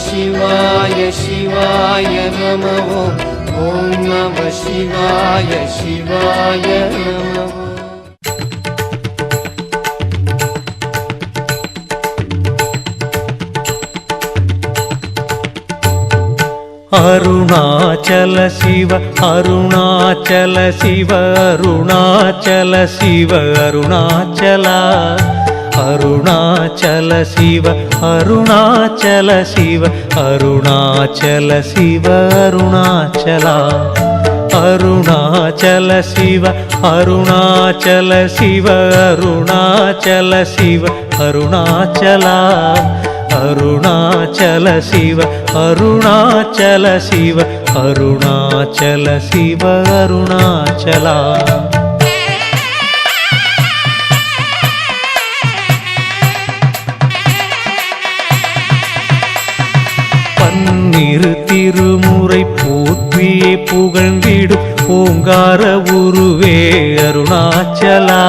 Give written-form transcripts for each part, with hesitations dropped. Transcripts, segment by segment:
शिवाय शिवाय नमः ॐ नमः शिवाय शिवाय नमः। अरुणाचल शिव अरुणाचल शिव अरुणाचल शिव अरुणाचला अरुणाचल शिव अरुणाचल शिव अरुणाचल शिव अरुणाचला अरुणाचल शिव अरुणाचल शिव अरुणाचल शिव अरुणाचला अरुणाचल शिव अरुणाचल शिव अरुणाचल शिव अरुणाचला பன்னிரு திருமுறை போற்றியே புகழ்ந்திடும் ஓங்கார உருவே அருணாச்சலா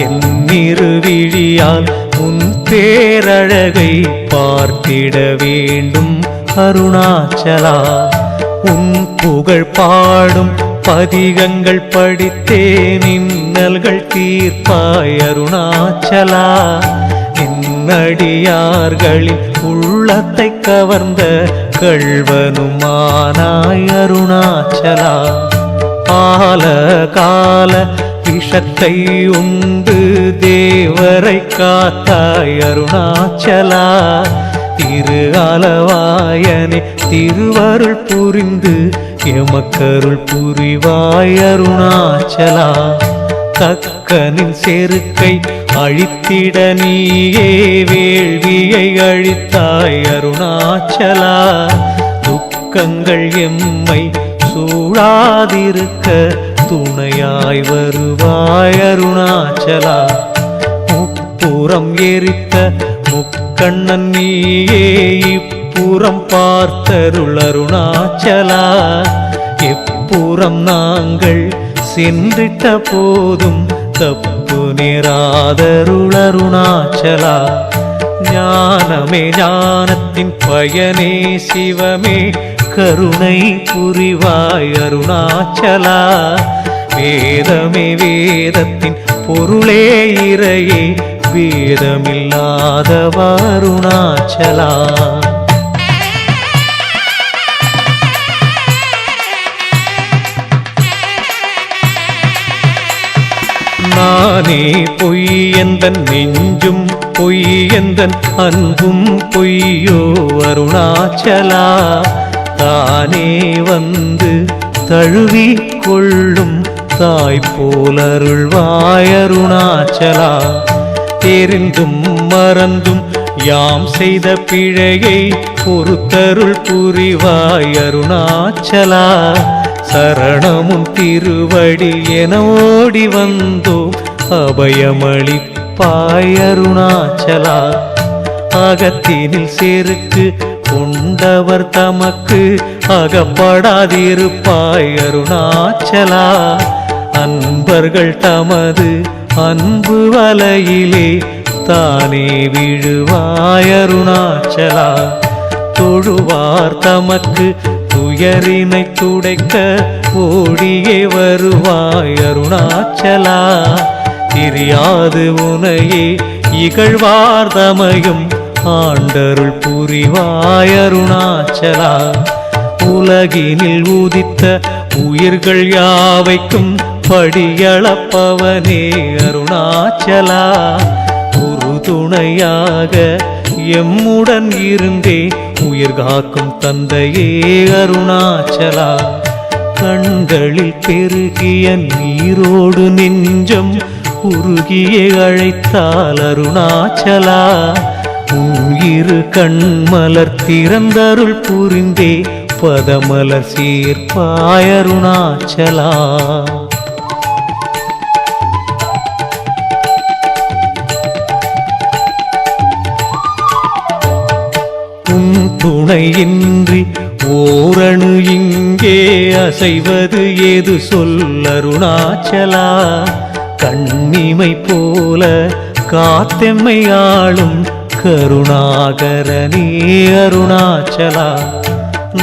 என்னிரு விழியால் உன் பேரழகை பார்த்திட வேண்டும் அருணாச்சலா உன் புகழ் பாடும் பதிகங்கள் படித்தே நின்னல்கள் தீர்ப்பாய் அருணாச்சலா நின்னடியார்களின் உள்ளத்தை கவர்ந்த கள்வனுமானாய் அருணாச்சலா ஆல கால விஷத்தை உண்டு தேவரை காத்தாய் அருணாச்சலா திரு ஆலவாயனே திருவருள் புரிந்து எமக்கருள் புரிவாய் அருணாச்சலா தக்கனின் செருக்கை அழித்திட நீயே வேள்வியை அழித்தாய் அருணாச்சலா துக்கங்கள் எம்மை சூழாதிருக்க துணையாய் வருவாய் அருணாச்சலா முப்புறம் எரித்த முக்கண்ணன் நீயே இப்புறம் பார்த்தருள் அருணாச்சலா எப்புறம் நாங்கள் சென்றிட்ட போதும் தப்பு நேராதருள் அருணாச்சலா ஞானமே ஞானத்தின் பயனே சிவமே கருணை புரிவாய் அருணாச்சலா வேதமே வேதத்தின் பொருளே இறையே வேதமில்லாதவ அருணாச்சலா நானே பொய் எந்தன் நெஞ்சும் பொய் எந்தன் அன்பும் பொய்யோ அருணாச்சலா தானே வந்து தழுவி கொள்ளும் தாய் போலருள்வாய் அருணாச்சலா தெரிந்தும் மறந்தும் யாம் செய்த பிழையை பொறுத்தருள் புரிவாய் அருணாச்சலா சரணமும் திருவடி என ஓடி வந்தோம் அபயமளிப்பாய் அருணாச்சலா அகத்தினில் செருக்கு கொண்டவர் தமக்கு அகப்படாதிருப்பாய் அருணாச்சலா அன்பர்கள் தமது அன்பு வலையிலே தானே விழுவாய் அருணாச்சலா தொழுவார் தமக்கு துயரினை துடைக்க ஓடியே வருவாய் அருணாச்சலா தெரியாது உனையே இகழ்வார் தமையும் ஆண்டருள் புரிவாய் அருணாச்சலா உலகினில் உதித்த உயிர்கள் யாவைக்கும் படியளப்பவனே அருணாச்சலா உறுதுணையாக எம்முடன் இருந்தே உயிர் காக்கும் தந்தையே அருணாச்சலா கண்களில் பெருகிய நீரோடு நெஞ்சம் உருகியே அழைத்தால் அருணாச்சலா உயிரு கண்மலர் திறந்தருள் புரிந்தே பதமலர் சேர்ப்பாய் அருணாச்சலா துணையின்றி ஓரணு இங்கே அசைவது ஏது சொல் அருணாச்சலா கண்ணிமை போல காத்தெம்மை ஆளும் கருணாகரனே அருணாச்சலா.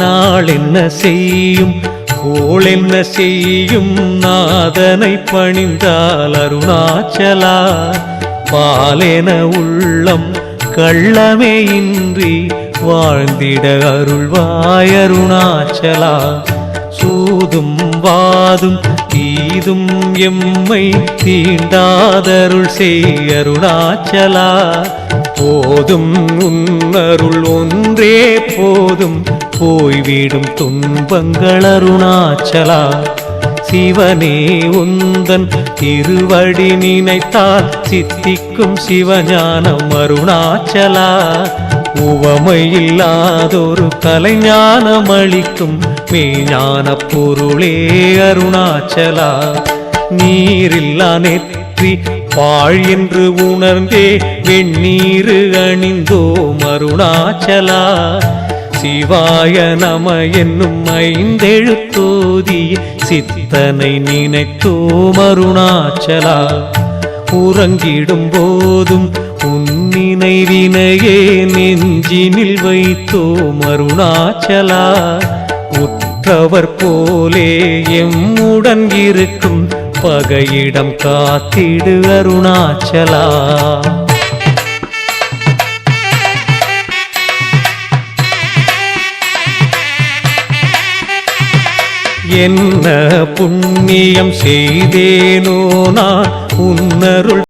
நாள் என்ன செய்யும் கோள் என்ன செய்யும் நாதனை பணிந்தால் அருணாச்சலா. பாலென உள்ளம் கள்ளமே இன்றி வாழ்ந்திட அருள்வாய் அருணாச்சலா. சூதும் வாதும் தீதும் எம்மை தீண்டாதருள் செய் அருணாச்சலா. போதும் உன்னருள் ஒன்றே போதும் போய்விடும் துன்பங்கள் அருணாச்சலா. சிவனே உந்தன் திருவடி நினைத்தால் சித்திக்கும் சிவஞானம் அருணாச்சலா. உவமையில்லாதொரு கலைஞானம் அளிக்கும் மெய்ஞான பொருளே அருணாச்சலா. நீரில்லா நெற்றி பாழ் என்று உணர்ந்தே வெண்ணீரு அணிந்தோம் அருணாச்சலா. சிவாய நம என்னும் ஐந்தெழுத்தோதி சித்தனை நினைத்தோம் அருணாச்சலா. உறங்கிடும் போதும் உன் நினைவினையே நெஞ்சினில் வைத்தோம் அருணாச்சலா. உற்றவர் போலே எம்முடன் இருக்கும் பகையிடம் காத்திடு அருணாச்சலா. என்ன புண்ணியம் செய்தேனோ நான் உன்னருள்